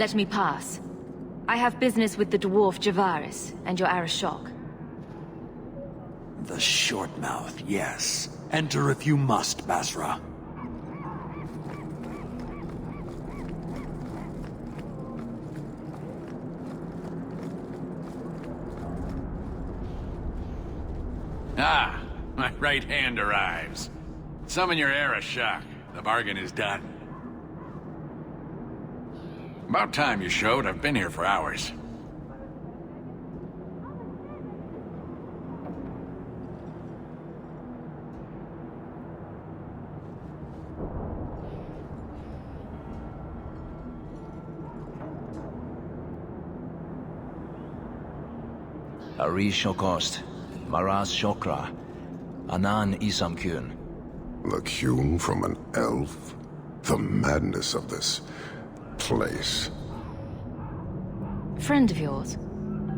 let me pass. I have business with the dwarf Javaris and your Arashok. The short mouth, yes. Enter if you must, Basra. Ah, my right hand arrives. Summon your Arashok. The bargain is done. About time you showed. I've been here for hours. Ari Shokost, Maras Shokra, Anan Isamkun. The Kyun from an elf? The madness of this place. Friend of yours?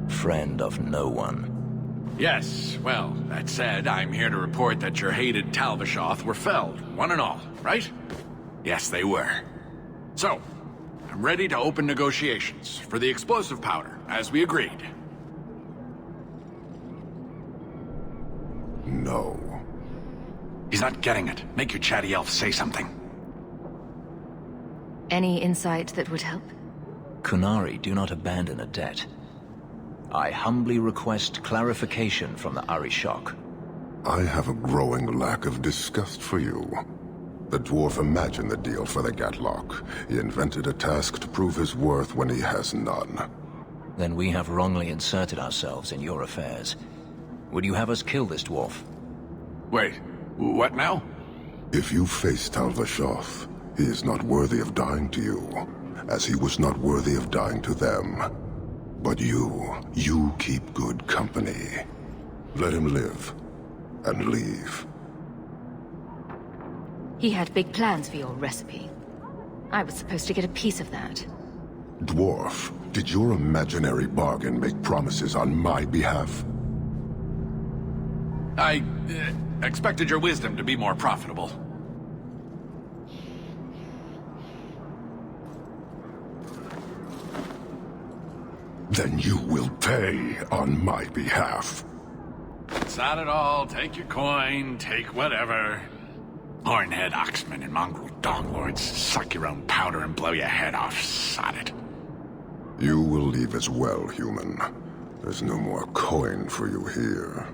Friend of no one. Yes, well, that said, I'm here to report that your hated Talvishoth were felled, one and all, right? Yes, they were. So, I'm ready to open negotiations for the explosive powder, as we agreed. No. He's not getting it. Make your chatty elf say something. Any insight that would help? Kunari do not abandon a debt. I humbly request clarification from the Arishok. I have a growing lack of disgust for you. The dwarf imagined the deal for the Gatlock. He invented a task to prove his worth when he has none. Then we have wrongly inserted ourselves in your affairs. Would you have us kill this dwarf? Wait, what now? If you face Talvishoth, he is not worthy of dying to you, as he was not worthy of dying to them. But you keep good company. Let him live, and leave. He had big plans for your recipe. I was supposed to get a piece of that. Dwarf, did your imaginary bargain make promises on my behalf? I expected your wisdom to be more profitable. Then you will pay on my behalf. It's not at all. Take your coin, take whatever. Hornhead oxmen and mongrel donglords suck your own powder and blow your head off. Sod it. You will leave as well, human. There's no more coin for you here.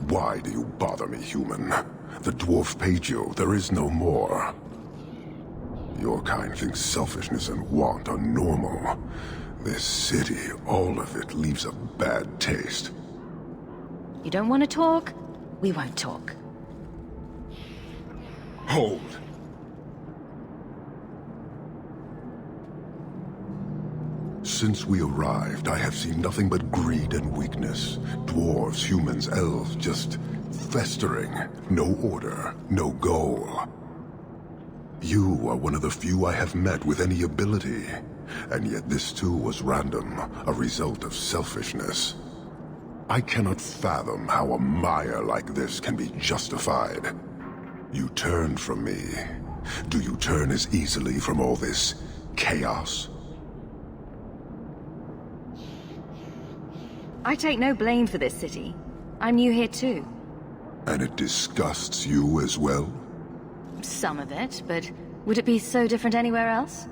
Why do you bother me, human? The dwarf paid you. There is no more. Your kind thinks selfishness and want are normal. This city, all of it, leaves a bad taste. You don't want to talk? We won't talk. Hold. Since we arrived, I have seen nothing but greed and weakness. Dwarves, humans, elves, just festering. No order, no goal. You are one of the few I have met with any ability. And yet this too was random, a result of selfishness. I cannot fathom how a mire like this can be justified. You turned from me. Do you turn as easily from all this chaos? I take no blame for this city. I'm new here too. And it disgusts you as well? Some of it, but would it be so different anywhere else?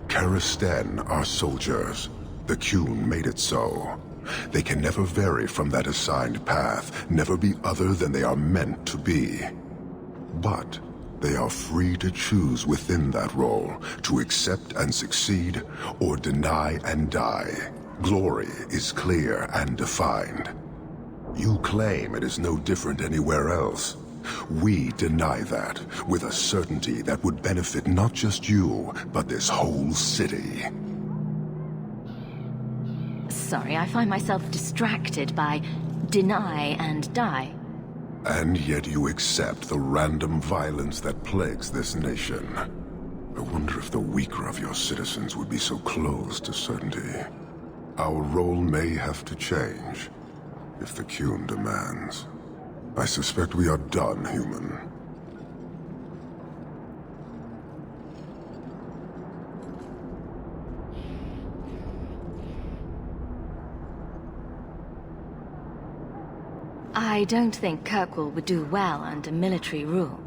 Karastan are soldiers. The Kyun made it so. They can never vary from that assigned path, never be other than they are meant to be. But they are free to choose within that role, to accept and succeed, or deny and die. Glory is clear and defined. You claim it is no different anywhere else. We deny that, with a certainty that would benefit not just you, but this whole city. Sorry, I find myself distracted by deny and die. And yet you accept the random violence that plagues this nation. I wonder if the weaker of your citizens would be so close to certainty. Our role may have to change, if the Qun demands. I suspect we are done, human. I don't think Kirkwall would do well under military rule.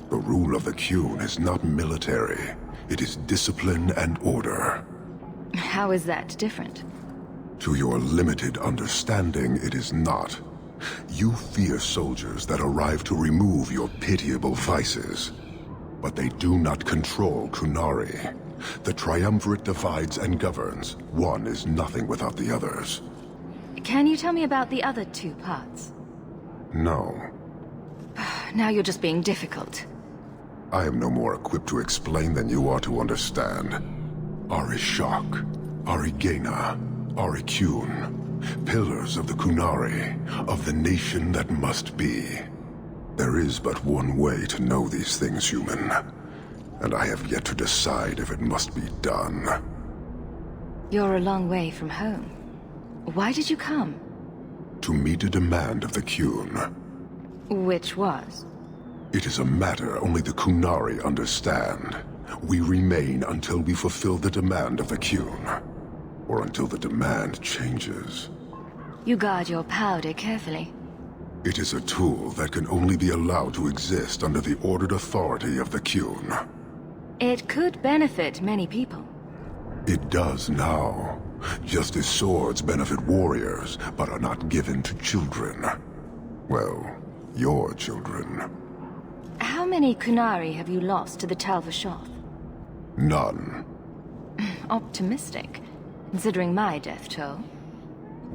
The rule of the Qun is not military. It is discipline and order. How is that different? To your limited understanding, it is not. You fear soldiers that arrive to remove your pitiable vices. But they do not control Qunari. The Triumvirate divides and governs. One is nothing without the others. Can you tell me about the other two parts? No. Now you're just being difficult. I am no more equipped to explain than you are to understand. Arishak, Arigena, Ariqun, pillars of the Qunari, of the nation that must be. There is but one way to know these things, human. And I have yet to decide if it must be done. You're a long way from home. Why did you come? To meet a demand of the Qun. Which was? It is a matter only the Qunari understand. We remain until we fulfill the demand of the Qun. Or until the demand changes. You guard your powder carefully. It is a tool that can only be allowed to exist under the ordered authority of the Qun. It could benefit many people. It does now. Just as swords benefit warriors, but are not given to children. Well, your children. How many Qunari have you lost to the Talvashoth? None. Optimistic, considering my death toll.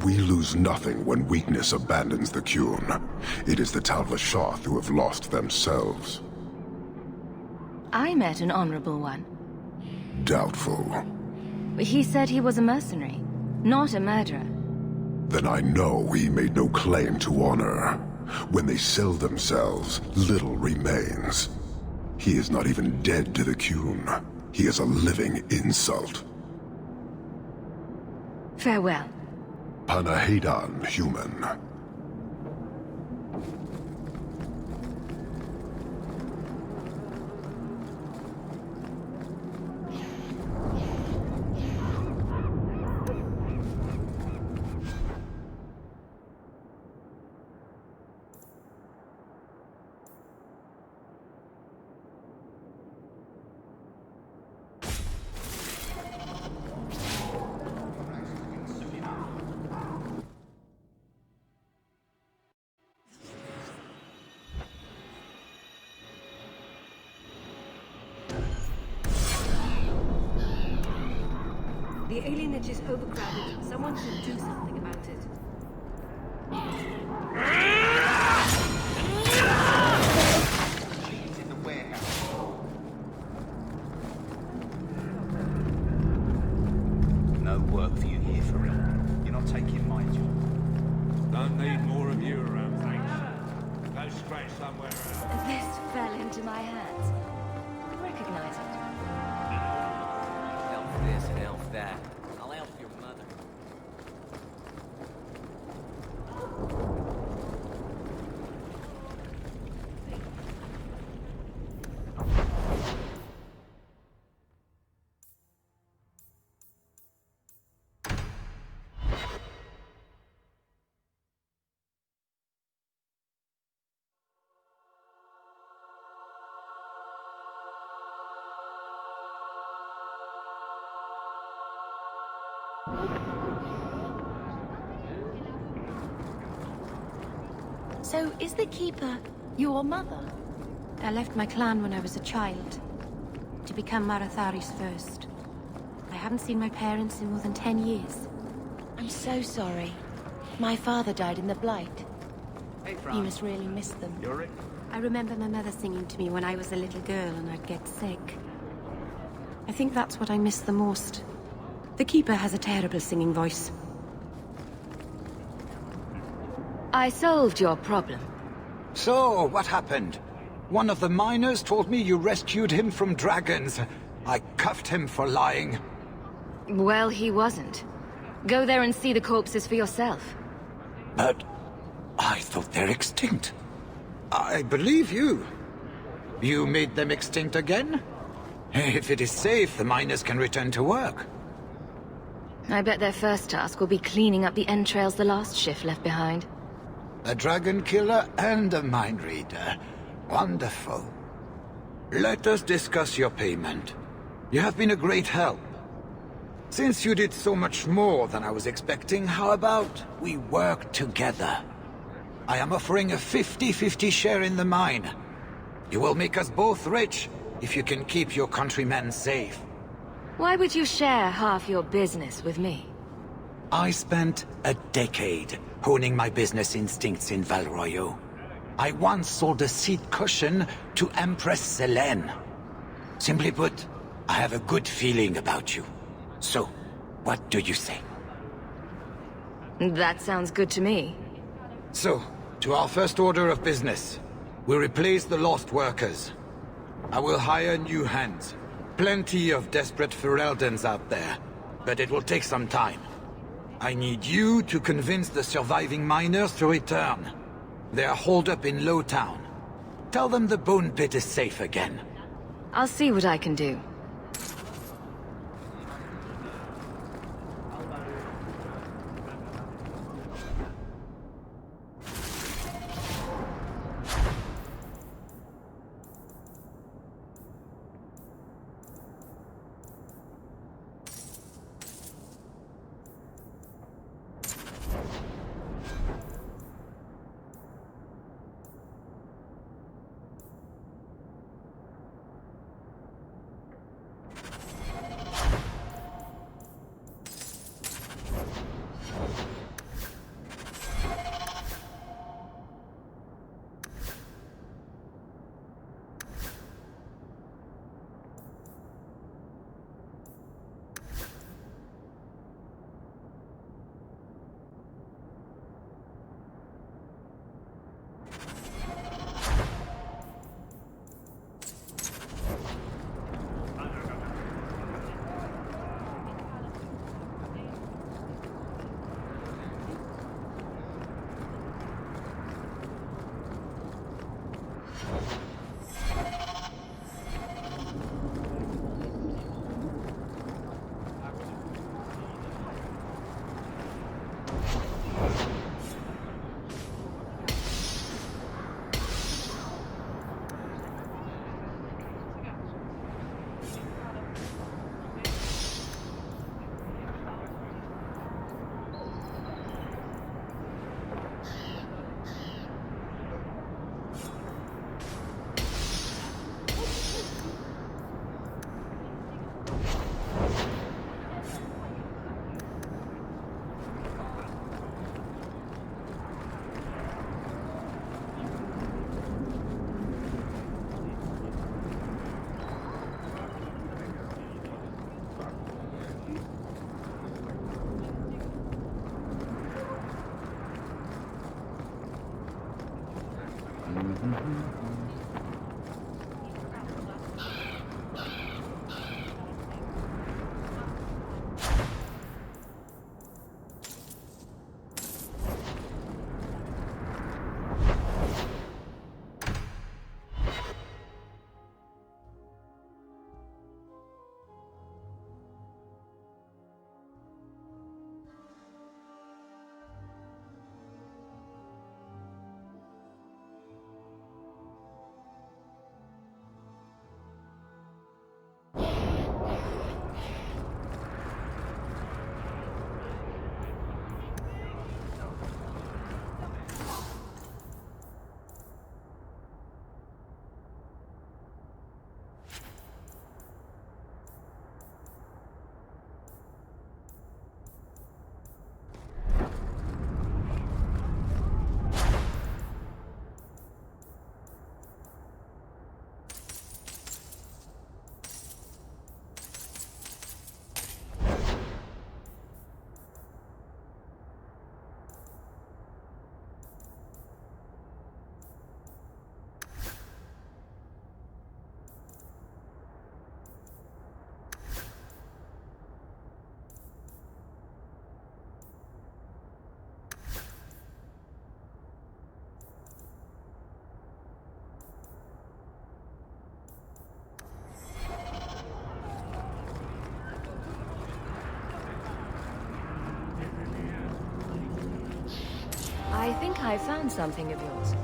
We lose nothing when weakness abandons the Qun. It is the Talvashoth who have lost themselves. I met an honorable one. Doubtful. He said he was a mercenary, not a murderer. Then I know he made no claim to honor. When they sell themselves, little remains. He is not even dead to the Qun. He is a living insult. Farewell. Panahedan, human. The alienage is overcrowded. Someone should do something about it. It's in the warehouse. No work for you here, for real. You're not taking my job. Don't need more of you around, thanks. Go scratch somewhere else. This fell into my hands. I recognize it. Elf this and elf that. I'll elf your mother. So, is the Keeper your mother? I left my clan when I was a child, to become Marathari's first. I haven't seen my parents in more than 10 years. I'm so sorry. My father died in the Blight. Hey, Frank. You must really miss them. You're Rick? I remember my mother singing to me when I was a little girl and I'd get sick. I think that's what I miss the most. The Keeper has a terrible singing voice. I solved your problem. So, what happened? One of the miners told me you rescued him from dragons. I cuffed him for lying. Well, he wasn't. Go there and see the corpses for yourself. But I thought they're extinct. I believe you. You made them extinct again? If it is safe, the miners can return to work. I bet their first task will be cleaning up the entrails the last shift left behind. A dragon killer and a mind reader. Wonderful. Let us discuss your payment. You have been a great help. Since you did so much more than I was expecting, how about we work together? I am offering a 50-50 share in the mine. You will make us both rich if you can keep your countrymen safe. Why would you share half your business with me? I spent a decade honing my business instincts in Val Royeaux. I once sold a seat cushion to Empress Selene. Simply put, I have a good feeling about you. So, what do you say? That sounds good to me. So, to our first order of business. We replace the lost workers. I will hire new hands. Plenty of desperate Fereldans out there, but it will take some time. I need you to convince the surviving miners to return. They are holed up in Lowtown. Tell them the Bone Pit is safe again. I'll see what I can do. I think I found something of yours.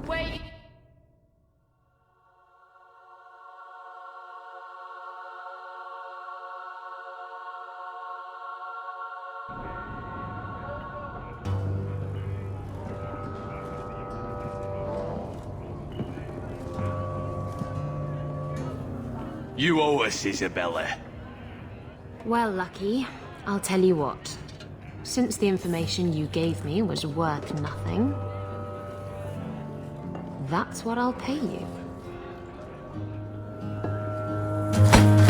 Wait! You owe us, Isabella. Well, Lucky, I'll tell you what. Since the information you gave me was worth nothing, that's what I'll pay you.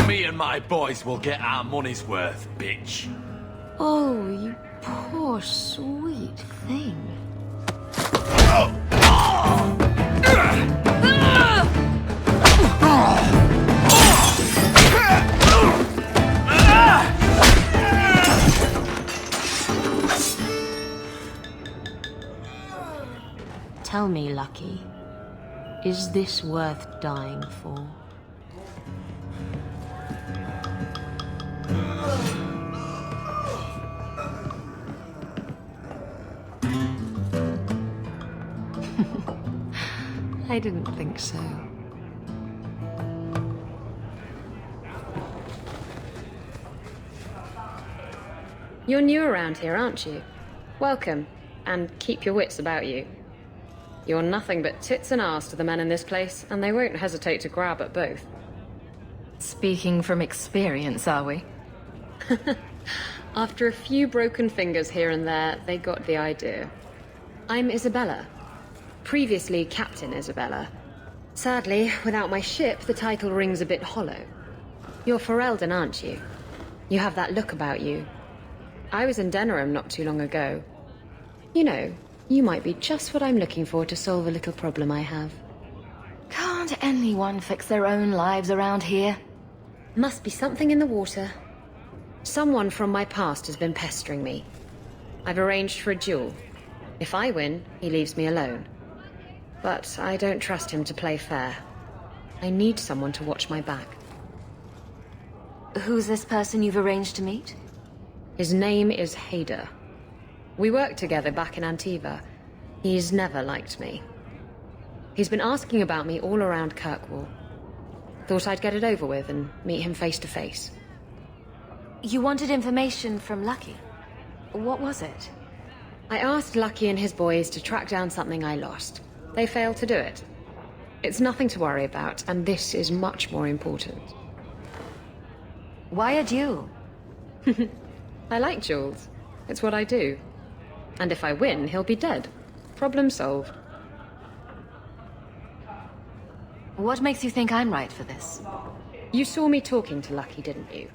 Me and my boys will get our money's worth, bitch. Oh, you poor sweet thing. Tell me, Lucky, is this worth dying for? I didn't think so. You're new around here, aren't you? Welcome, and keep your wits about you. You're nothing but tits and arse to the men in this place, and they won't hesitate to grab at both. Speaking from experience, are we? After a few broken fingers here and there, they got the idea. I'm Isabella. Previously Captain Isabella. Sadly, without my ship, the title rings a bit hollow. You're Ferelden, aren't you? You have that look about you. I was in Denerim not too long ago. You know, you might be just what I'm looking for to solve a little problem I have. Can't anyone fix their own lives around here? Must be something in the water. Someone from my past has been pestering me. I've arranged for a duel. If I win, he leaves me alone. But I don't trust him to play fair. I need someone to watch my back. Who's this person you've arranged to meet? His name is Huidige. We worked together back in Antiva. He's never liked me. He's been asking about me all around Kirkwall. Thought I'd get it over with and meet him face to face. You wanted information from Lucky. What was it? I asked Lucky and his boys to track down something I lost. They failed to do it. It's nothing to worry about, and this is much more important. Why a duel? I like duels. It's what I do. And if I win, he'll be dead. Problem solved. What makes you think I'm right for this? You saw me talking to Lucky, didn't you?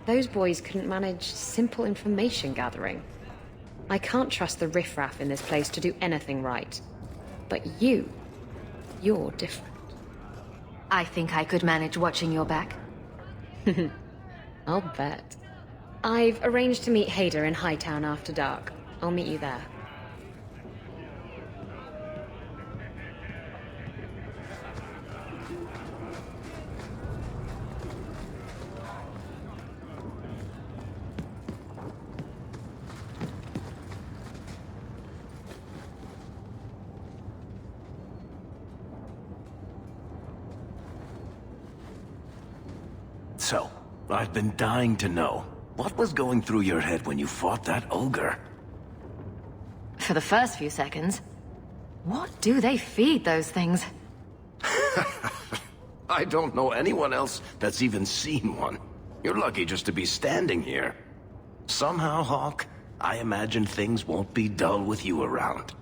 Those boys couldn't manage simple information gathering. I can't trust the riffraff in this place to do anything right. But you're different. I think I could manage watching your back. I'll bet. I've arranged to meet Huidige in Hightown after dark. I'll meet you there. So, I've been dying to know. What was going through your head when you fought that ogre? For the first few seconds. What do they feed those things? I don't know anyone else that's even seen one. You're lucky just to be standing here. Somehow, Hawk, I imagine things won't be dull with you around.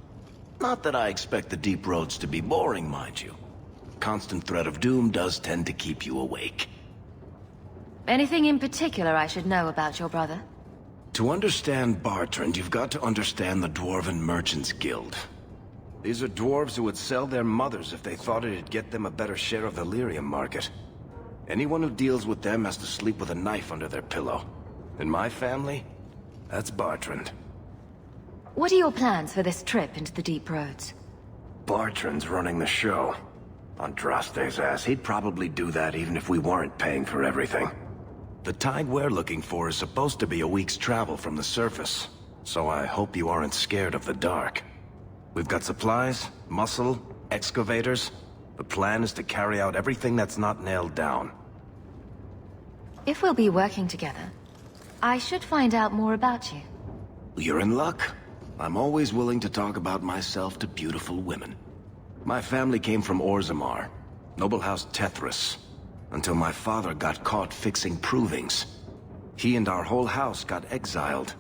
Not that I expect the deep roads to be boring, mind you. Constant threat of doom does tend to keep you awake. Anything in particular I should know about your brother? To understand Bartrand, you've got to understand the Dwarven Merchants Guild. These are dwarves who would sell their mothers if they thought it'd get them a better share of the lyrium market. Anyone who deals with them has to sleep with a knife under their pillow. In my family, that's Bartrand. What are your plans for this trip into the deep roads? Bartrand's running the show. Andraste's ass, he'd probably do that even if we weren't paying for everything. The tide we're looking for is supposed to be a week's travel from the surface, so I hope you aren't scared of the dark. We've got supplies, muscle, excavators. The plan is to carry out everything that's not nailed down. If we'll be working together, I should find out more about you. You're in luck. I'm always willing to talk about myself to beautiful women. My family came from Orzammar, noble house Tethras, until my father got caught fixing provings. He and our whole house got exiled.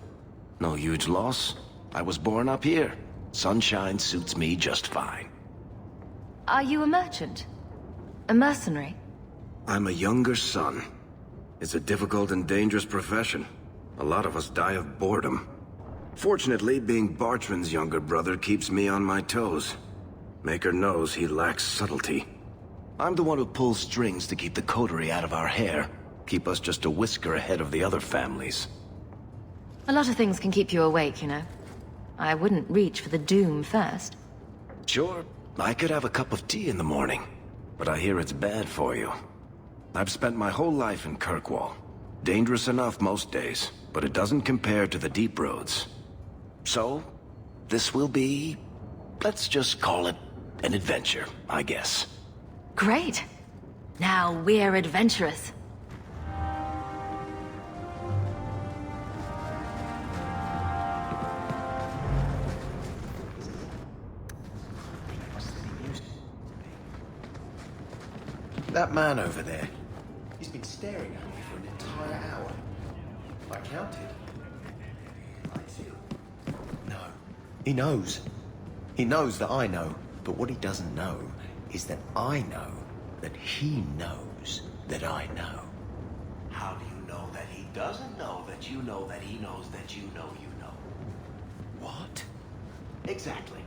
No huge loss. I was born up here. Sunshine suits me just fine. Are you a merchant? A mercenary? I'm a younger son. It's a difficult and dangerous profession. A lot of us die of boredom. Fortunately, being Bartrand's younger brother keeps me on my toes. Maker knows he lacks subtlety. I'm the one who pulls strings to keep the coterie out of our hair. Keep us just a whisker ahead of the other families. A lot of things can keep you awake, you know. I wouldn't reach for the doom first. Sure, I could have a cup of tea in the morning, but I hear it's bad for you. I've spent my whole life in Kirkwall. Dangerous enough most days, but it doesn't compare to the deep roads. So, this will be... let's just call it an adventure, I guess. Great. Now we're adventurous. That man over there, he's been staring at me for an entire hour. I counted. No, he knows. He knows that I know, but what he doesn't know is that I know that he knows that I know. How do you know that he doesn't know that you know that he knows that you know you know? What? Exactly.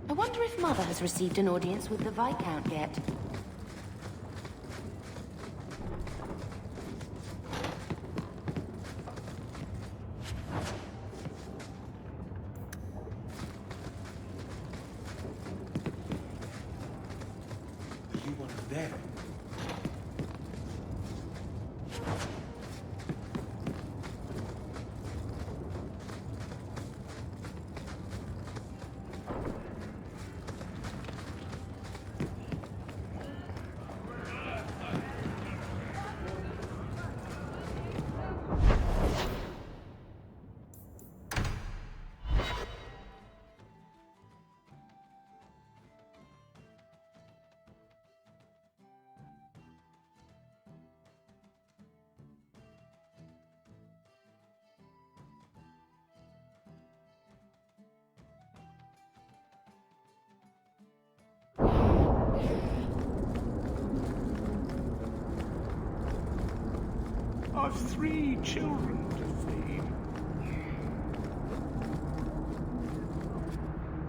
I wonder if Mother has received an audience with the Viscount yet. Are you one of them? I've 3 children to feed.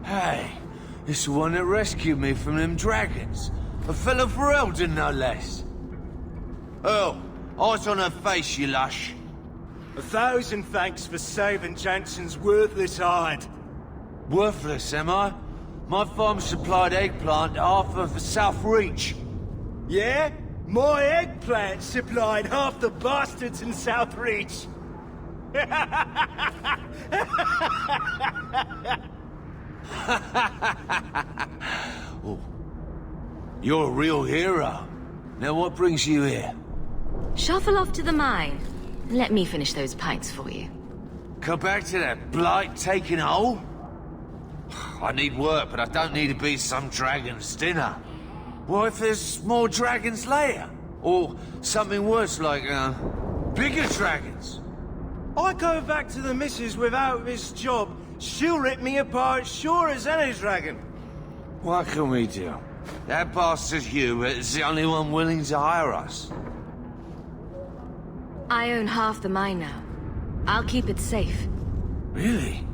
Hey, it's the one that rescued me from them dragons. A fellow for Eldon, no less. Oh, eyes on her face, you lush. 1,000 thanks for saving Jansen's worthless hide. Worthless, am I? My farm supplied eggplant to half of the South Reach. Yeah? My eggplant supplied half the bastards in South Reach. Oh, you're a real hero. Now what brings you here? Shuffle off to the mine. Let me finish those pints for you. Come back to that blight taking hold? I need work, but I don't need to be some dragon's dinner. What if there's more dragons later? Or something worse like, bigger dragons? I go back to the missus without this job, she'll rip me apart sure as any dragon. What can we do? That bastard Hubert is the only one willing to hire us. I own half the mine now. I'll keep it safe. Really?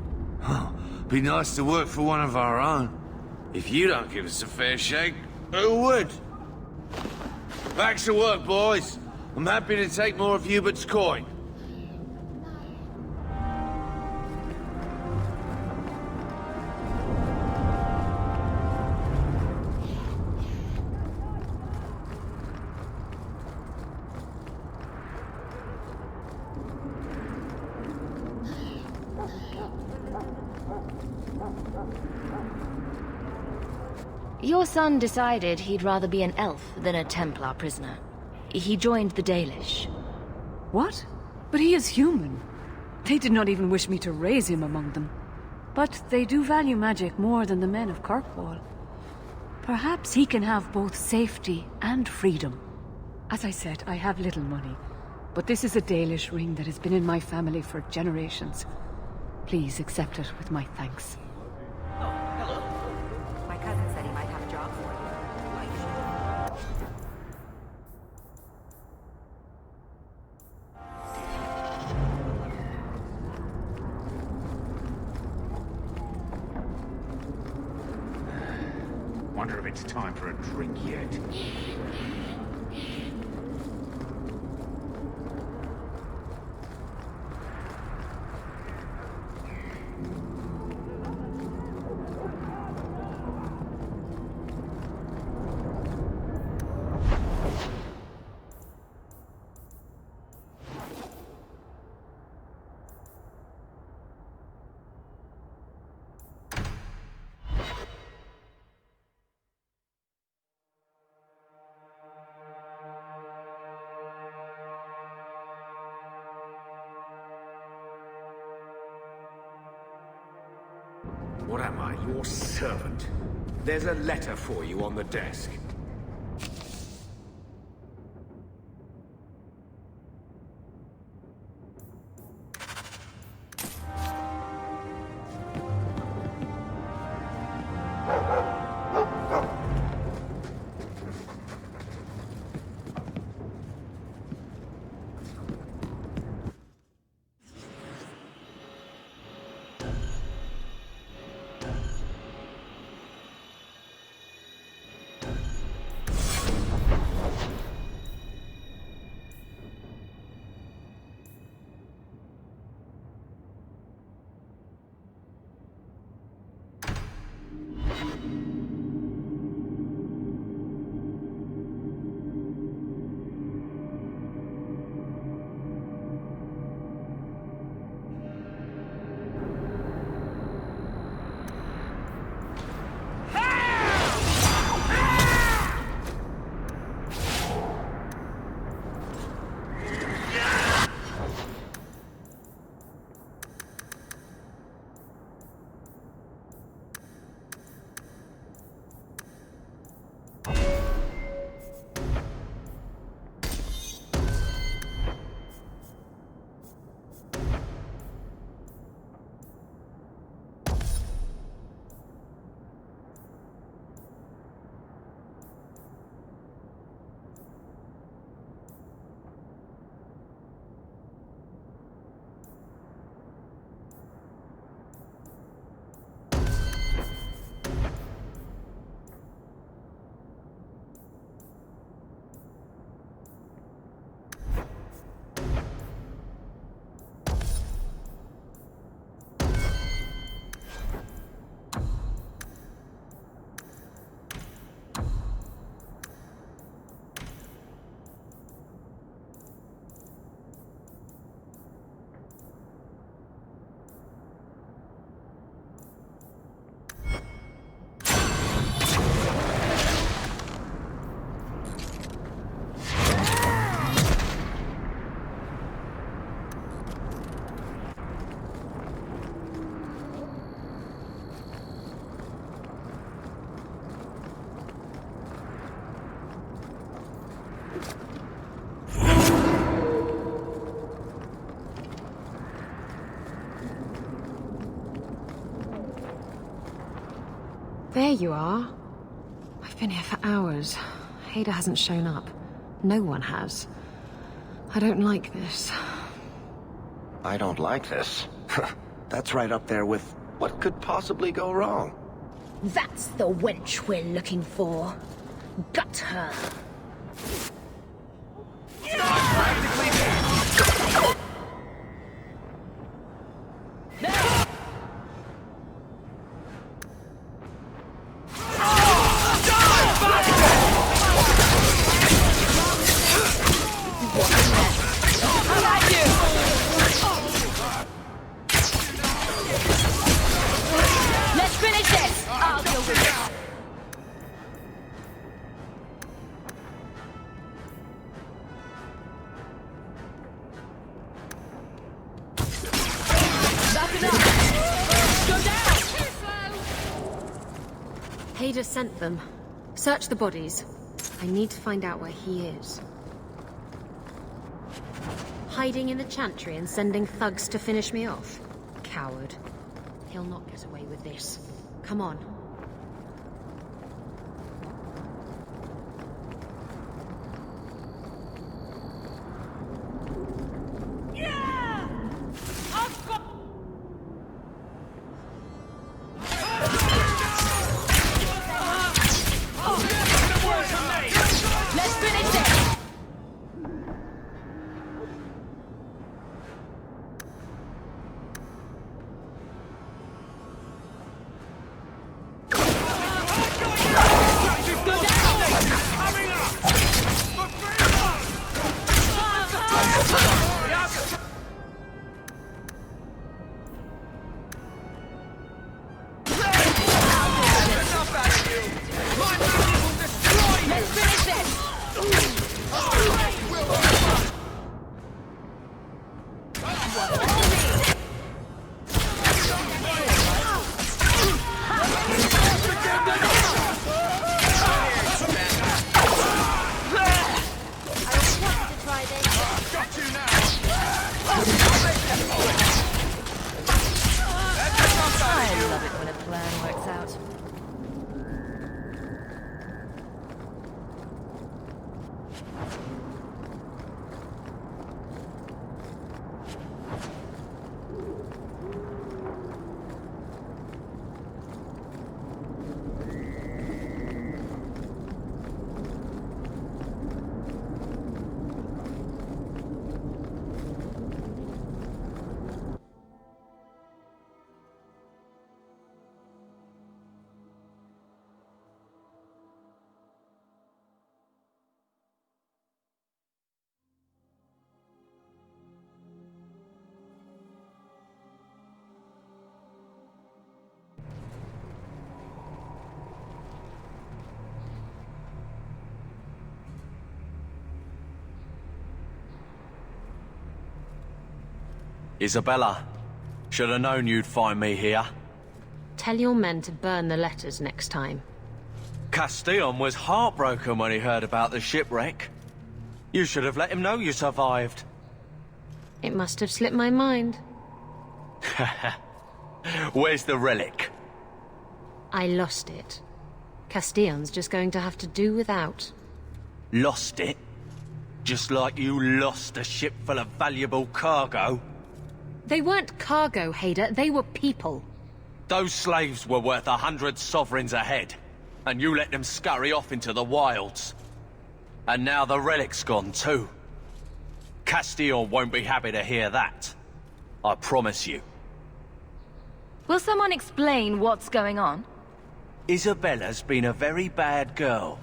Oh, be nice to work for one of our own. If you don't give us a fair shake, who would? Back to work, boys. I'm happy to take more of Hubert's coin. Your son decided he'd rather be an elf than a Templar prisoner. He joined the Dalish. What? But he is human. They did not even wish me to raise him among them. But they do value magic more than the men of Kirkwall. Perhaps he can have both safety and freedom. As I said, I have little money. But this is a Dalish ring that has been in my family for generations. Please accept it with my thanks. My cousin said he might have a job for you. Wonder if it's time for a drink yet. What am I, your servant? There's a letter for you on the desk. There you are. I've been here for hours. Ada hasn't shown up. No one has. I don't like this. I don't like this. That's right up there with what could possibly go wrong. That's the wench we're looking for. Gut her. Let's finish this! I'll deal with it. Hader sent them. Search the bodies. I need to find out where he is. Hiding in the chantry and sending thugs to finish me off? Coward. He'll not get away with this. Come on. Let's finish this! Let's finish this! I love it when a plan works out. Isabella, should have known you'd find me here. Tell your men to burn the letters next time. Castillon was heartbroken when he heard about the shipwreck. You should have let him know you survived. It must have slipped my mind. Where's the relic? I lost it. Castillon's just going to have to do without. Lost it? Just like you lost a ship full of valuable cargo? They weren't cargo, Hader. They were people. Those slaves were worth 100 sovereigns a head, and you let them scurry off into the wilds. And now the relic's gone too. Castillon won't be happy to hear that. I promise you. Will someone explain what's going on? Isabella's been a very bad girl.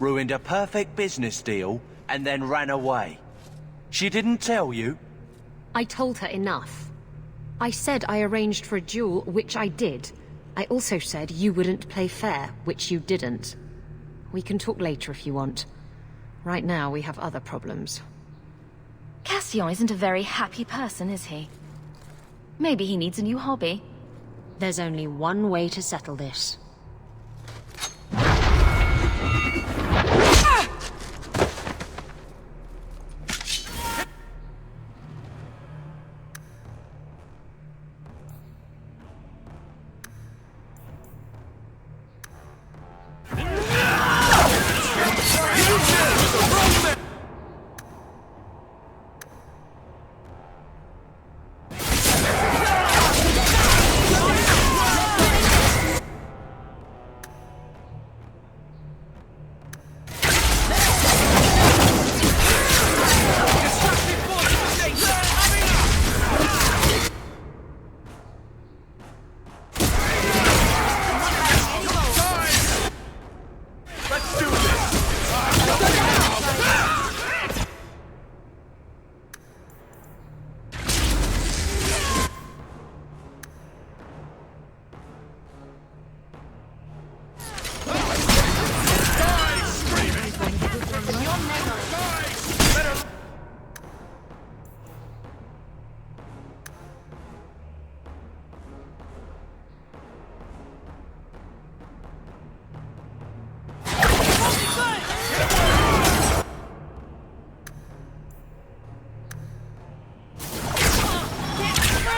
Ruined a perfect business deal, and then ran away. She didn't tell you? I told her enough. I said I arranged for a duel, which I did. I also said you wouldn't play fair, which you didn't. We can talk later if you want. Right now, we have other problems. Castillon isn't a very happy person, is he? Maybe he needs a new hobby. There's only one way to settle this.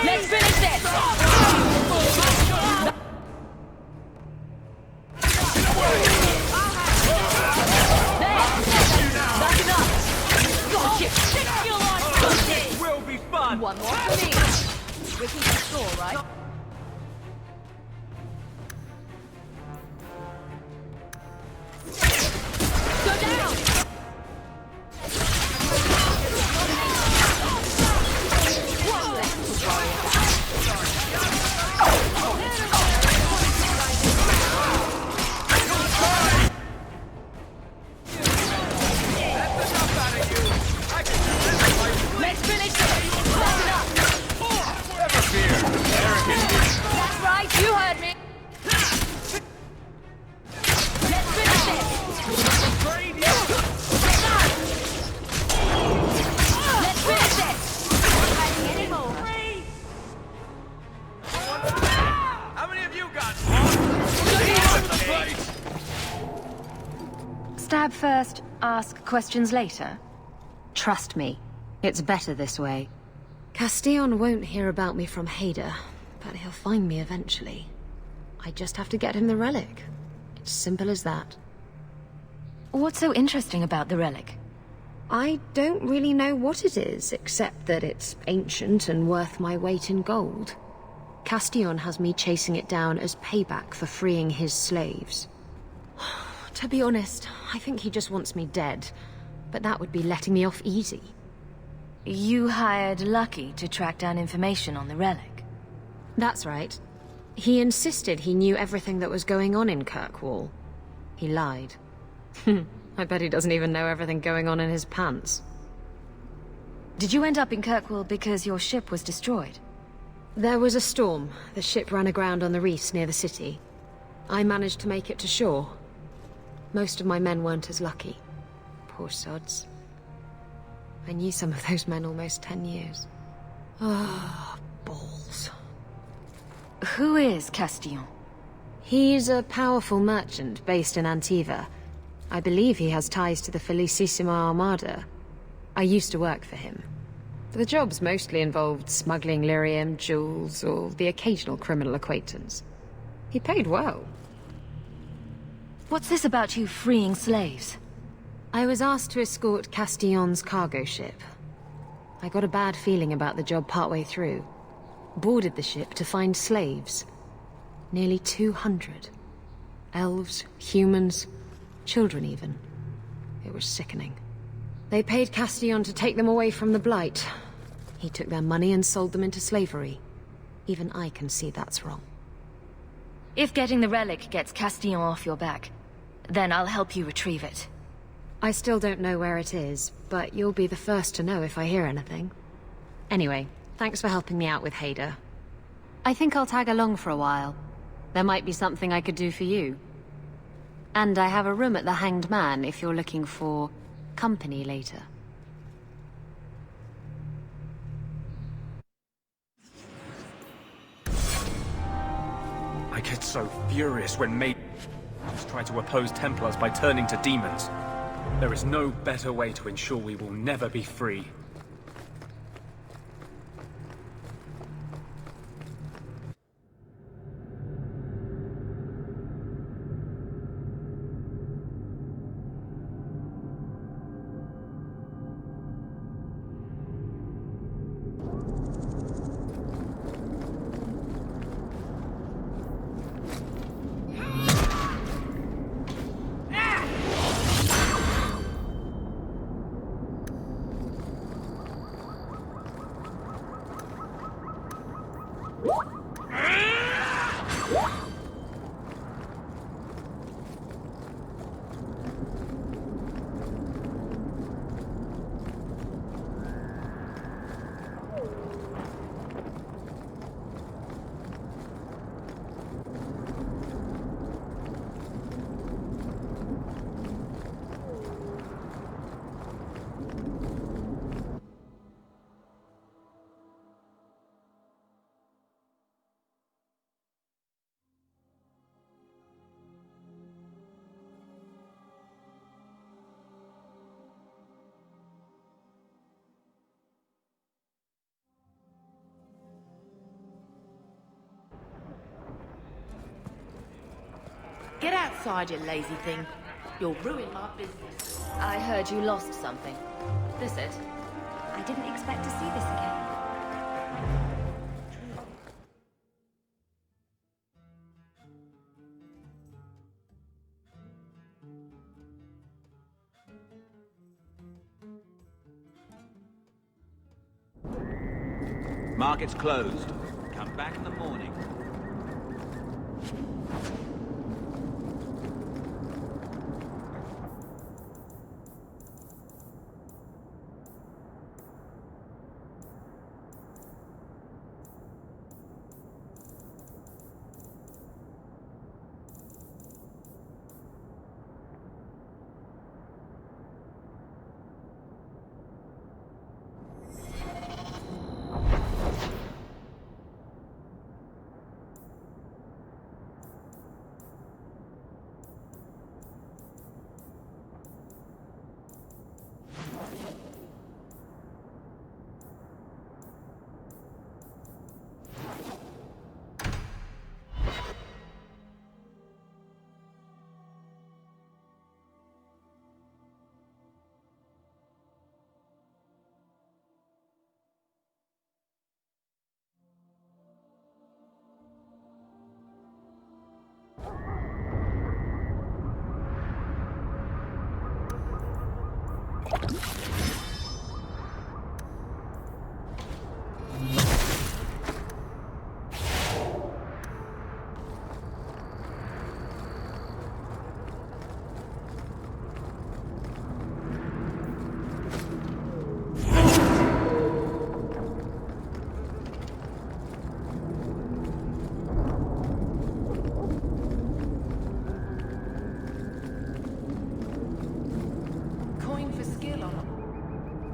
Let's finish this! That's enough! Got you! Stick your life! This will be fun! One more for me! We're keeping score, right? Go down! One left to worry about. Let's finish this! That's enough! Never fear. Arrogant. That's right, you heard me! Let's finish this! Let's finish this! Not hiding anymore. How many of you got? Stab first, ask questions later. Trust me, it's better this way. Castillon won't hear about me from Hader, but he'll find me eventually. I just have to get him the relic. It's simple as that. What's so interesting about the relic? I don't really know what it is, except that it's ancient and worth my weight in gold. Castillon has me chasing it down as payback for freeing his slaves. To be honest, I think he just wants me dead, but that would be letting me off easy. You hired Lucky to track down information on the relic. That's right. He insisted he knew everything that was going on in Kirkwall. He lied. I bet he doesn't even know everything going on in his pants. Did you end up in Kirkwall because your ship was destroyed? There was a storm. The ship ran aground on the reefs near the city. I managed to make it to shore. Most of my men weren't as lucky. Poor sods. I knew some of those men almost 10 years. Ah, balls. Who is Castillon? He's a powerful merchant based in Antiva. I believe he has ties to the Felicissima Armada. I used to work for him. The jobs mostly involved smuggling lyrium, jewels, or the occasional criminal acquaintance. He paid well. What's this about you freeing slaves? I was asked to escort Castillon's cargo ship. I got a bad feeling about the job partway through. Boarded the ship to find slaves. Nearly 200. Elves, humans, children even. It was sickening. They paid Castillon to take them away from the Blight. He took their money and sold them into slavery. Even I can see that's wrong. If getting the relic gets Castillon off your back, then I'll help you retrieve it. I still don't know where it is, but you'll be the first to know if I hear anything. Anyway, thanks for helping me out with Hader. I think I'll tag along for a while. There might be something I could do for you. And I have a room at the Hanged Man if you're looking for company later. I get so furious when mages try to oppose Templars by turning to demons. There is no better way to ensure we will never be free. Get outside, you lazy thing. You'll ruin my business. I heard you lost something. This it? I didn't expect to see this again. Market's closed. Come back in the morning.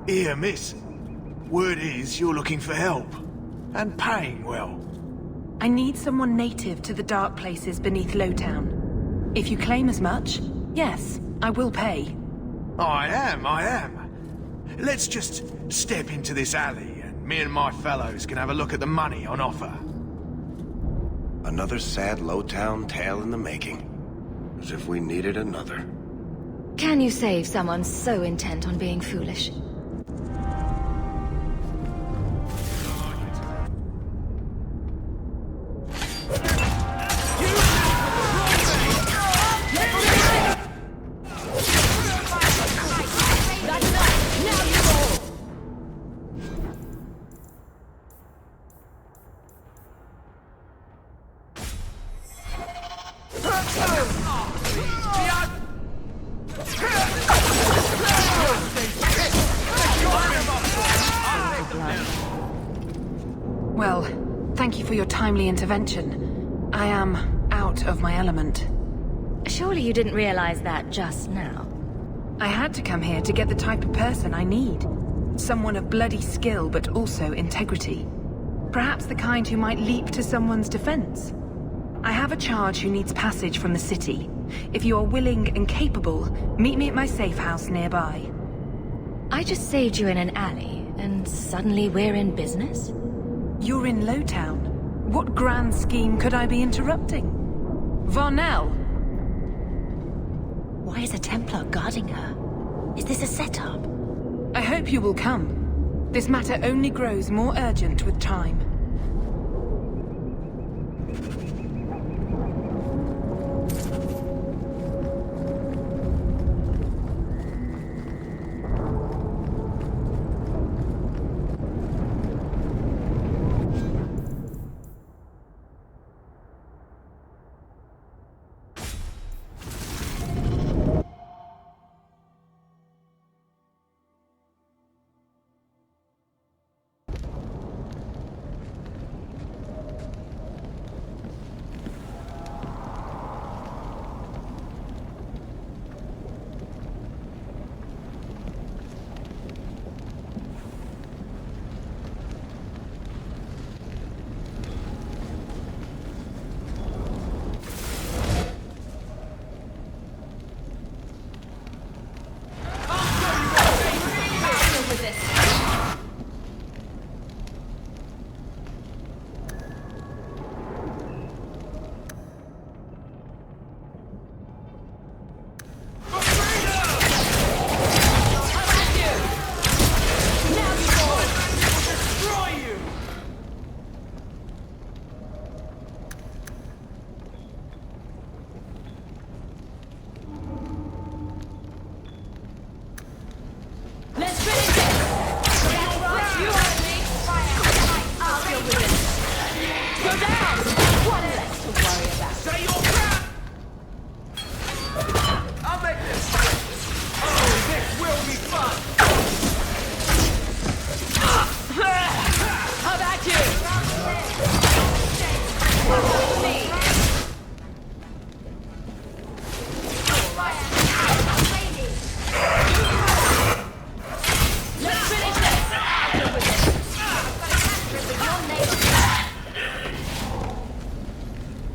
Here, miss. Word is you're looking for help. And paying well. I need someone native to the dark places beneath Lowtown. If you claim as much, yes, I will pay. I am. Let's just step into this alley, and me and my fellows can have a look at the money on offer. Another sad Lowtown tale in the making. As if we needed another. Can you save someone so intent on being foolish? Well, thank you for your timely intervention. I am out of my element. Surely you didn't realize that just now. I had to come here to get the type of person I need. Someone of bloody skill, but also integrity. Perhaps the kind who might leap to someone's defense. I have a charge who needs passage from the city. If you are willing and capable, meet me at my safe house nearby. I just saved you in an alley, and suddenly we're in business? You're in Lowtown. What grand scheme could I be interrupting? Varnell! Why is a Templar guarding her? Is this a setup? I hope you will come. This matter only grows more urgent with time.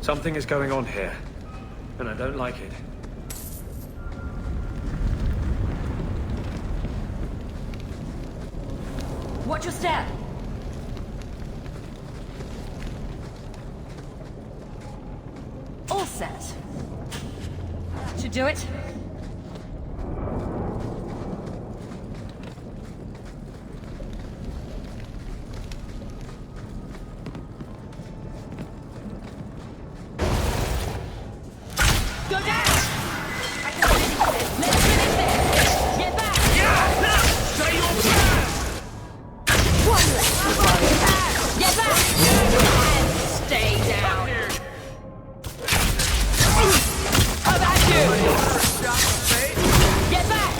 Something is going on here, and I don't like it. Watch your step. All set. Should do it. Go down! I can finish this. Let's finish this. Get back! Yeah! Now! Stay your ground! One left. Get back! And stay down. How about you? Get back!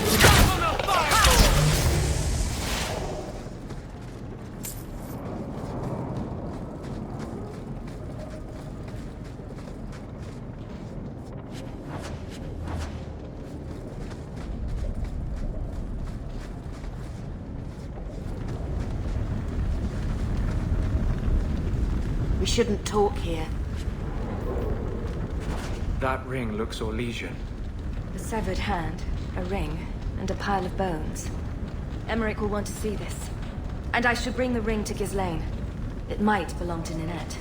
We shouldn't talk here. That ring looks Orlesian. A severed hand, a ring, and a pile of bones. Emmerich will want to see this. And I should bring the ring to Ghislaine. It might belong to Ninette.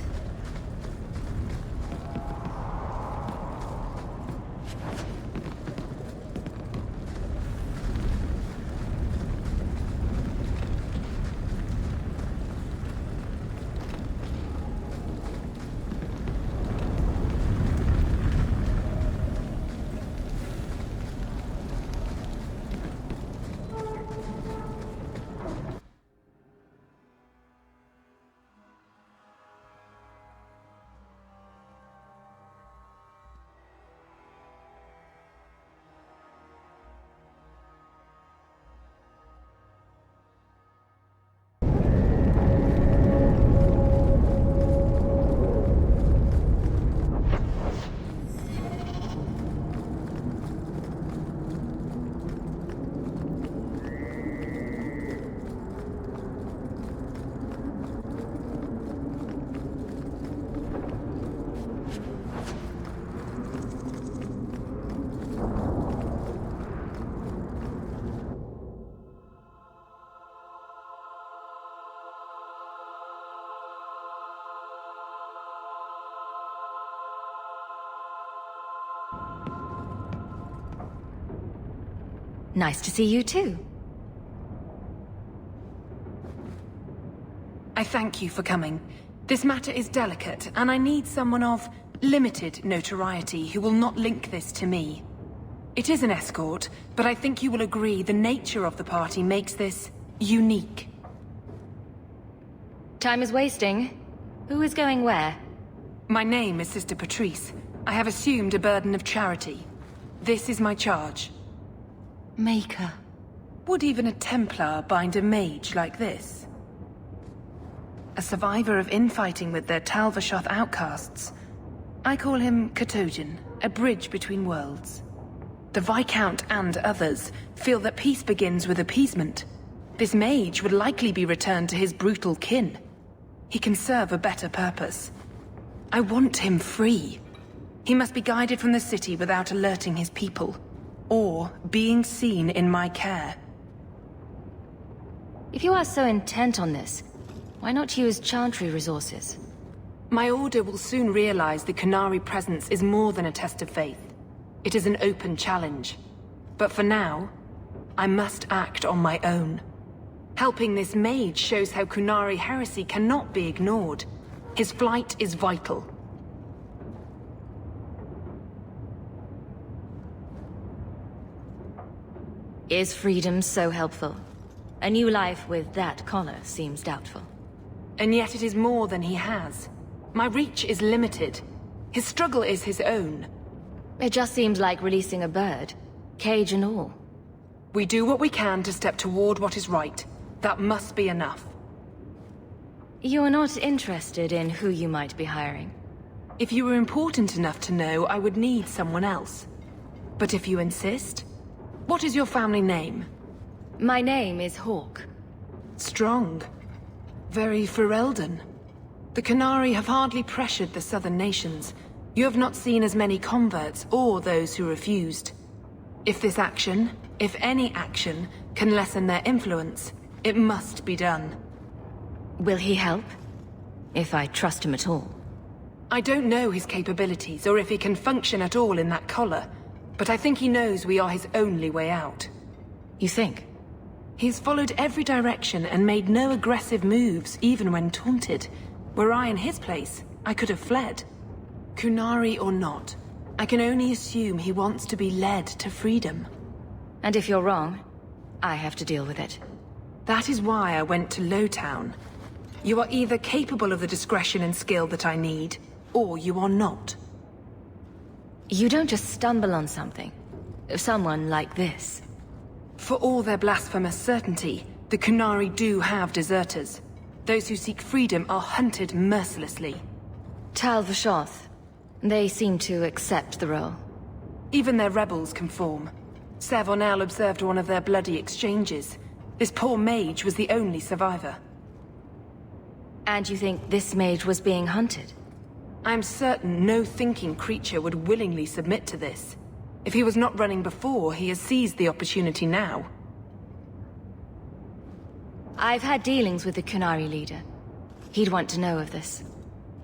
Nice to see you too. I thank you for coming. This matter is delicate, and I need someone of limited notoriety who will not link this to me. It is an escort, but I think you will agree the nature of the party makes this unique. Time is wasting. Who is going where? My name is Sister Patrice. I have assumed a burden of charity. This is my charge. Maker. Would even a Templar bind a mage like this? A survivor of infighting with their Talvashoth outcasts. I call him Geheugen, a bridge between worlds. The Viscount and others feel that peace begins with appeasement. This mage would likely be returned to his brutal kin. He can serve a better purpose. I want him free. He must be guided from the city without alerting his people, or being seen in my care. If you are so intent on this, why not use Chantry resources? My order will soon realize the Qunari presence is more than a test of faith. It is an open challenge. But for now, I must act on my own. Helping this mage shows how Qunari heresy cannot be ignored. His flight is vital. Is freedom so helpful? A new life with that collar seems doubtful. And yet it is more than he has. My reach is limited. His struggle is his own. It just seems like releasing a bird, cage and all. We do what we can to step toward what is right. That must be enough. You are not interested in who you might be hiring? If you were important enough to know, I would need someone else. But if you insist... What is your family name? My name is Hawke. Strong. Very Ferelden. The Qunari have hardly pressured the southern nations. You have not seen as many converts or those who refused. If this action, if any action, can lessen their influence, it must be done. Will he help? If I trust him at all. I don't know his capabilities or if he can function at all in that collar, but I think he knows we are his only way out. You think? He's followed every direction and made no aggressive moves, even when taunted. Were I in his place, I could have fled. Qunari or not, I can only assume he wants to be led to freedom. And if you're wrong, I have to deal with it. That is why I went to Lowtown. You are either capable of the discretion and skill that I need, or you are not. You don't just stumble on something. Someone like this. For all their blasphemous certainty, the Qunari do have deserters. Those who seek freedom are hunted mercilessly. Tal Vashoth. They seem to accept the role. Even their rebels conform. Savonel observed one of their bloody exchanges. This poor mage was the only survivor. And you think this mage was being hunted? I'm certain no thinking creature would willingly submit to this. If he was not running before, he has seized the opportunity now. I've had dealings with the Qunari leader. He'd want to know of this.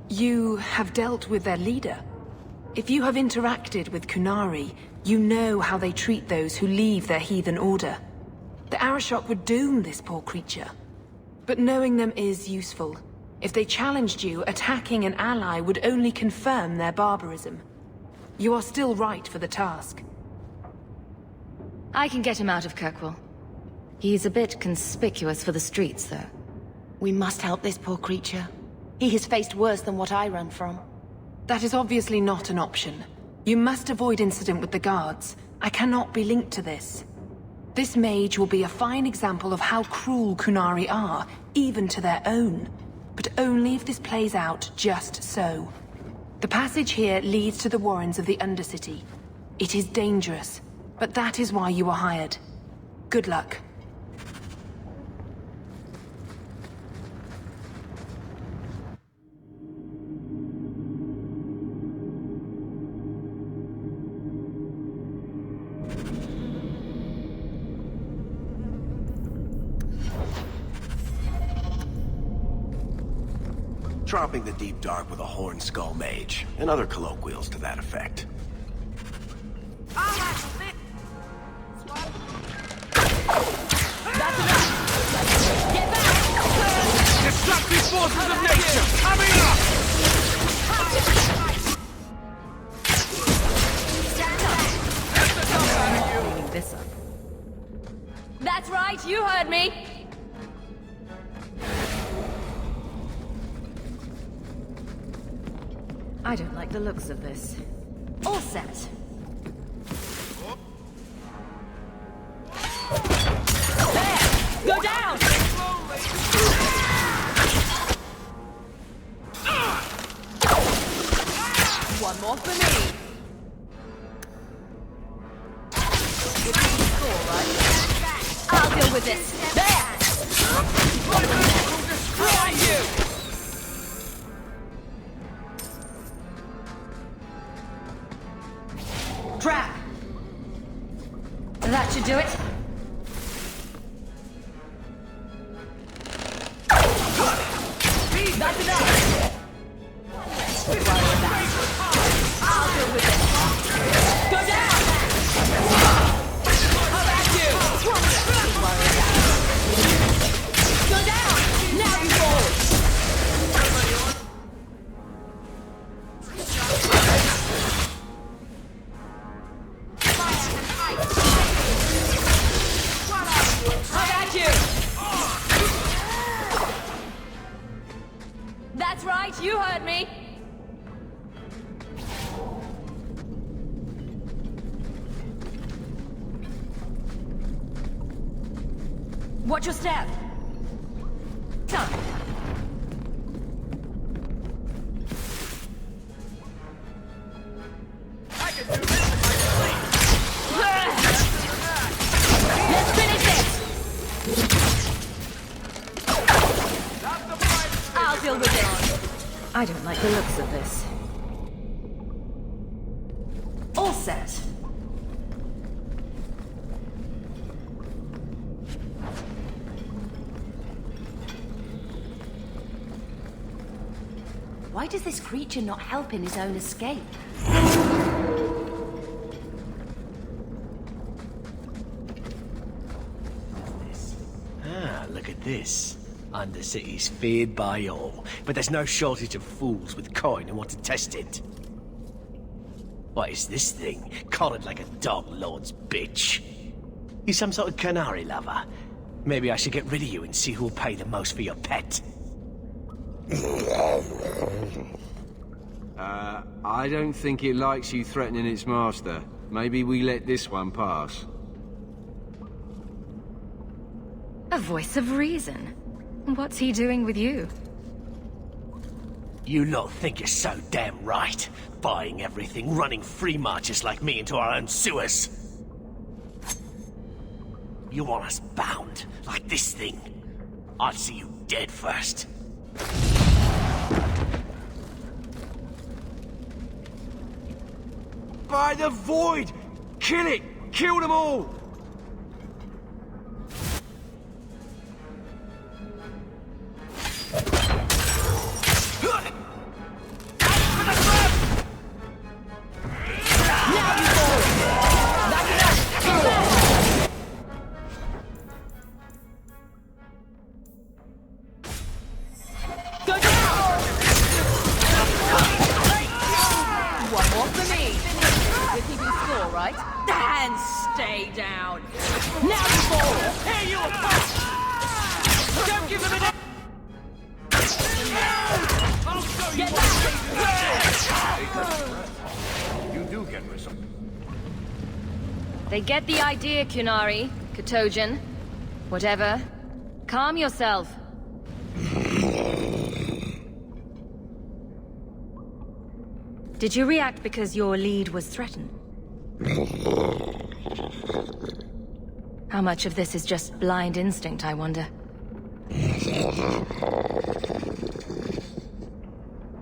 You have dealt with their leader? If you have interacted with Qunari, you know how they treat those who leave their heathen order. The Arashok would doom this poor creature. But knowing them is useful. If they challenged you, attacking an ally would only confirm their barbarism. You are still right for the task. I can get him out of Kirkwall. He's a bit conspicuous for the streets, though. We must help this poor creature. He has faced worse than what I run from. That is obviously not an option. You must avoid incident with the guards. I cannot be linked to this. This mage will be a fine example of how cruel Qunari are, even to their own. But only if this plays out just so. The passage here leads to the warrens of the Undercity. It is dangerous, but that is why you are hired. Good luck. Dropping the deep dark with a horn skull mage, and other colloquials to that effect. Destructive forces of nature, coming up! Cleaning this up. That's right, you heard me! I don't like the looks of this. All set. There! Go down! One more for me. It's a score, right? I'll deal with this. There! We'll destroy you! Trap! That should do it. That's enough! Don't worry about that. I'll deal with it. Go down! How about you? Don't worry about it. Go down! Now you fall! That's right, you heard me! Watch your step! Done! I can do this in my sleep! Let's finish this! I'll deal with this! I don't like the looks of this. All set. Why does this creature not help in his own escape? Ah, look at this. Undercity's feared by all, but there's no shortage of fools with coin who want to test it. What is this thing? Collared like a dog lord's bitch. You some sort of canary lover? Maybe I should get rid of you and see who'll pay the most for your pet. I don't think it likes you threatening its master. Maybe we let this one pass. A voice of reason. What's he doing with you? You lot think you're so damn right. Buying everything, running free marches like me into our own sewers. You want us bound, like this thing? I'd see you dead first. By the void! Kill it! Kill them all! They get the idea, Kunari, Geheugen, whatever. Calm yourself. Did you react because your lead was threatened? How much of this is just blind instinct, I wonder?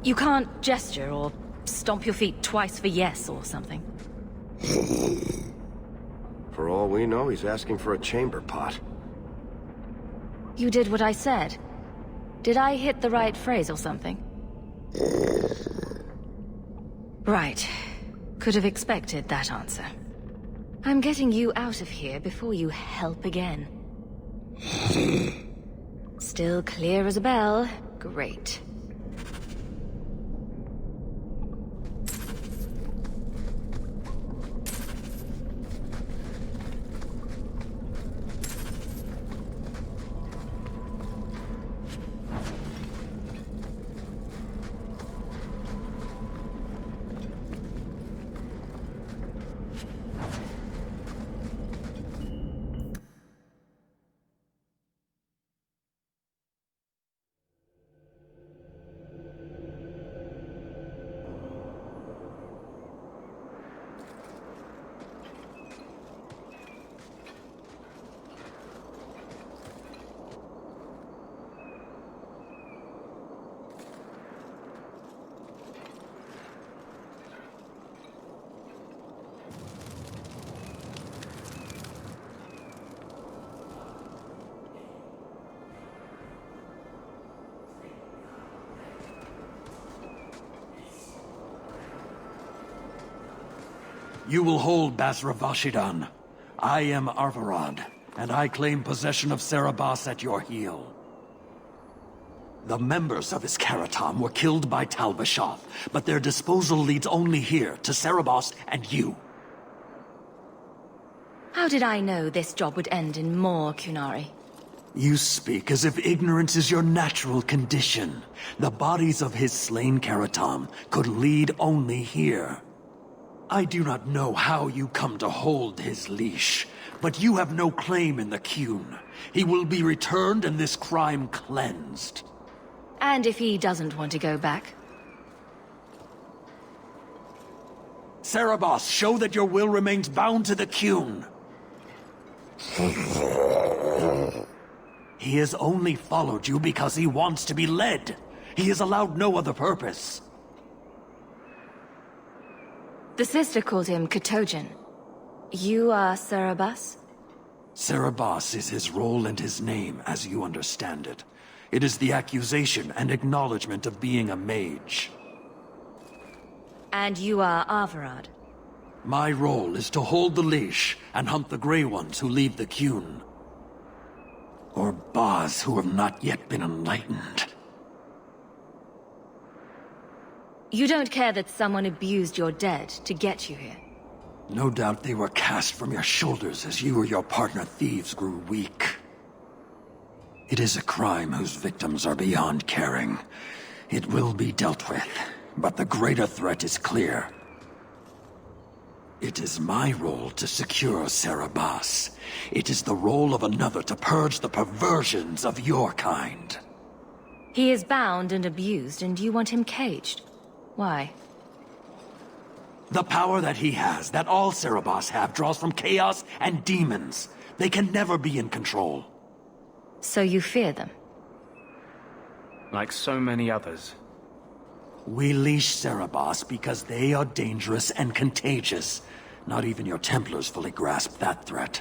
You can't gesture or stomp your feet twice for yes or something. For all we know, he's asking for a chamber pot. You did what I said. Did I hit the right phrase or something? Right. Could have expected that answer. I'm getting you out of here before you help again. Still clear as a bell. Great. You will hold Basra Vashidan. I am Arvarad, and I claim possession of Cerebos at your heel. The members of Iskaratam were killed by Talbashoth, but their disposal leads only here, to Cerebos and you. How did I know this job would end in more, Kunari? You speak as if ignorance is your natural condition. The bodies of his slain Karatam could lead only here. I do not know how you come to hold his leash, but you have no claim in the Qun. He will be returned and this crime cleansed. And if he doesn't want to go back? Cerebos, show that your will remains bound to the Qun. He has only followed you because he wants to be led. He is allowed no other purpose. The sister called him Geheugen. You are Cerebus? Cerebus is his role and his name, as you understand it. It is the accusation and acknowledgement of being a mage. And you are Averard? My role is to hold the leash and hunt the Grey Ones who leave the Qun. Or Baz who have not yet been enlightened. You don't care that someone abused your dead to get you here? No doubt they were cast from your shoulders as you or your partner thieves grew weak. It is a crime whose victims are beyond caring. It will be dealt with, but the greater threat is clear. It is my role to secure Cerebus. It is the role of another to purge the perversions of your kind. He is bound and abused, and you want him caged. Why? The power that he has, that all Cerebus have, draws from chaos and demons. They can never be in control. So you fear them? Like so many others. We leash Cerebus because they are dangerous and contagious. Not even your Templars fully grasp that threat.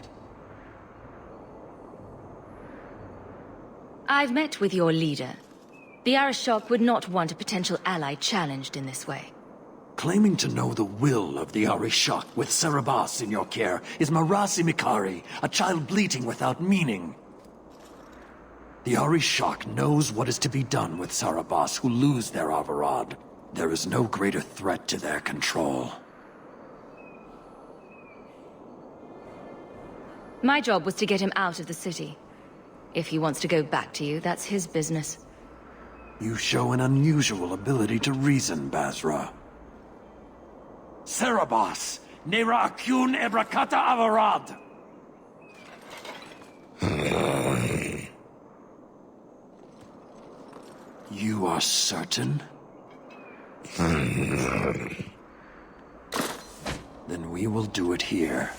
I've met with your leader. The Arishok would not want a potential ally challenged in this way. Claiming to know the will of the Arishok with Cerebus in your care is Marasi Mikari, a child bleating without meaning. The Arishok knows what is to be done with Cerebus who lose their Averard. There is no greater threat to their control. My job was to get him out of the city. If he wants to go back to you, that's his business. You show an unusual ability to reason, Basra. Cerebus! Nera Qun Ebrakata Averad! You are certain? Then we will do it here.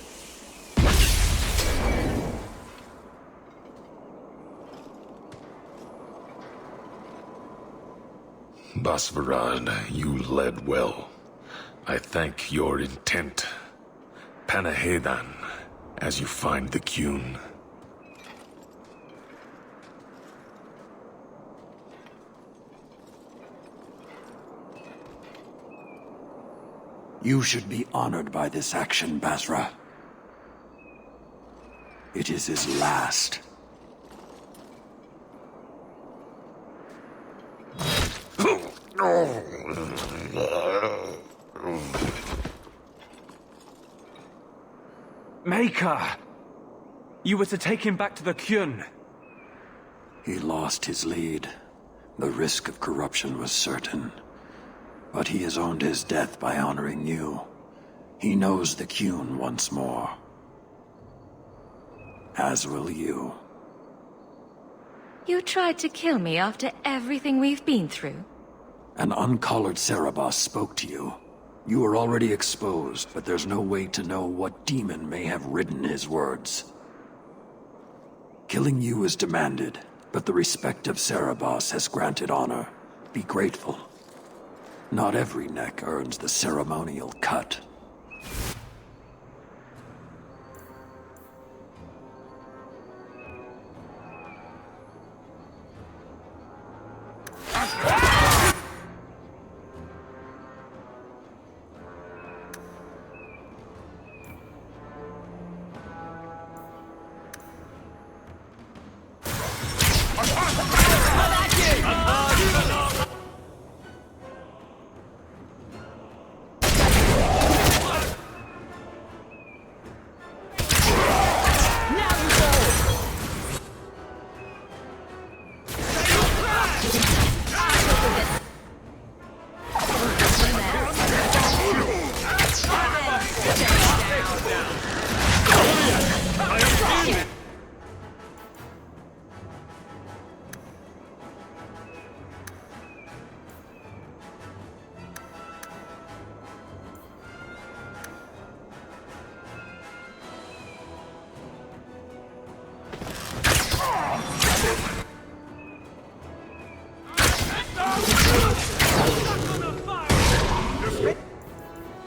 Basvarad, you led well. I thank your intent. Panahedan, as you find the Qun. You should be honored by this action, Basra. It is his last. Maker! You were to take him back to the Qun. He lost his lead. The risk of corruption was certain. But he has owned his death by honoring you. He knows the Qun once more. As will you. You tried to kill me after everything we've been through? An uncollared Cerebus spoke to you. You are already exposed, but there's no way to know what demon may have written his words. Killing you is demanded, but the respect of Cerebus has granted honor. Be grateful. Not every neck earns the ceremonial cut.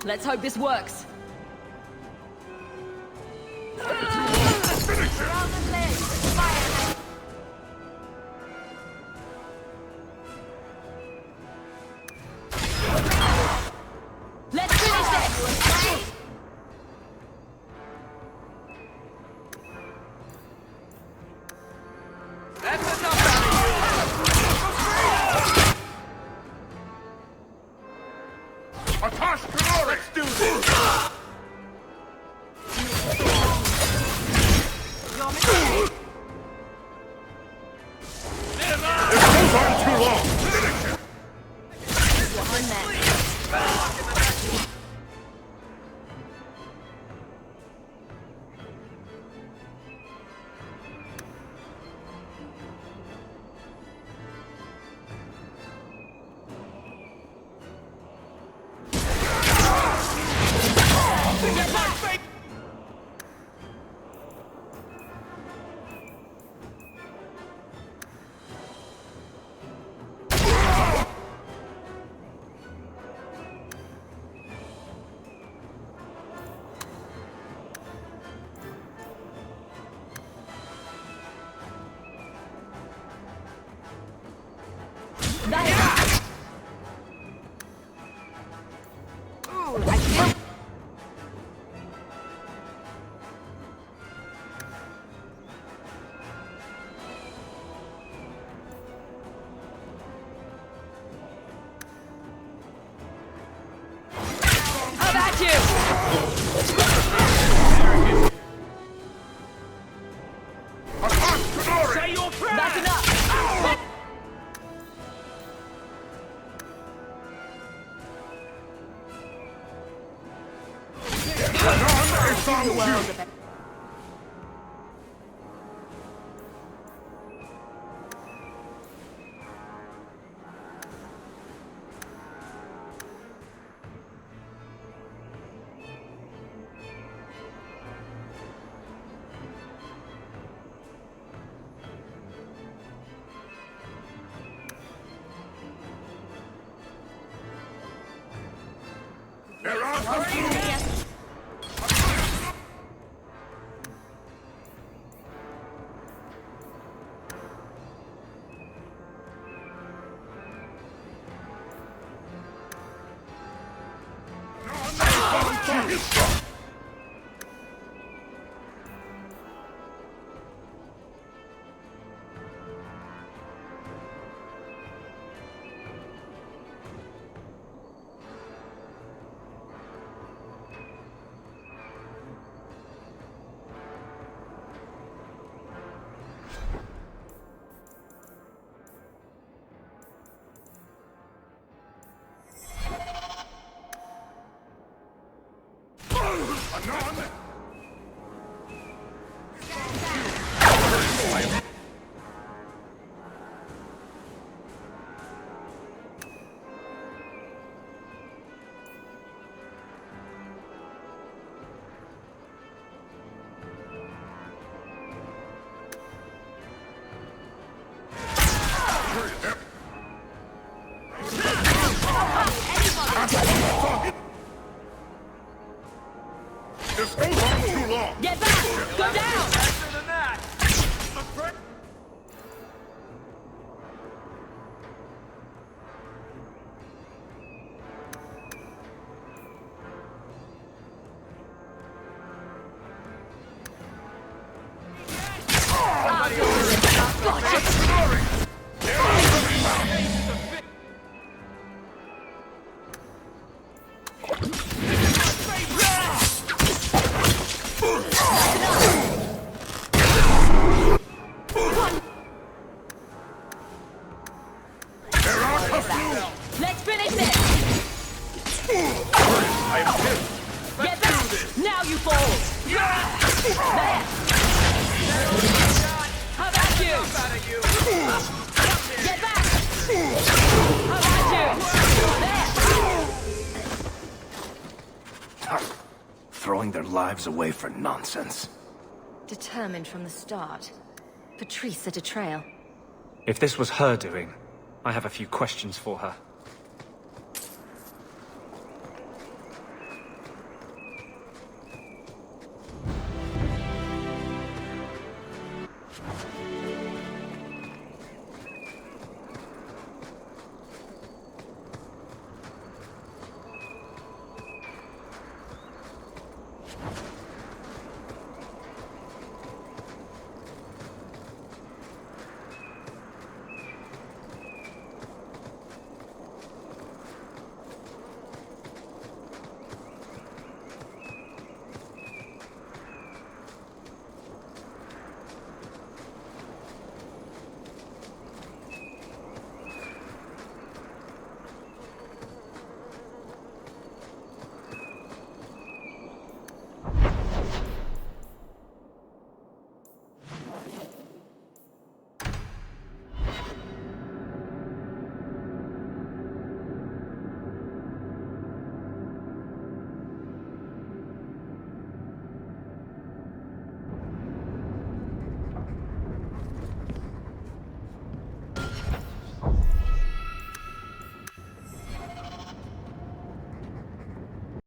Let's hope this works. Let's finish this! That's enough out of you! Atash Kanori! Let's do this! This goes on too long! Finish it! How about you? Say your prayer! That's enough! None is on you! They're out of food! This goes on too long! Get back! Go down! Faster than that! Let's finish this! I am pissed! Get back! Now you fall! There! How about you? Get back! How about you? There! Throwing their lives away for nonsense. Determined from the start. Patrice set a trail. If this was her doing, I have a few questions for her.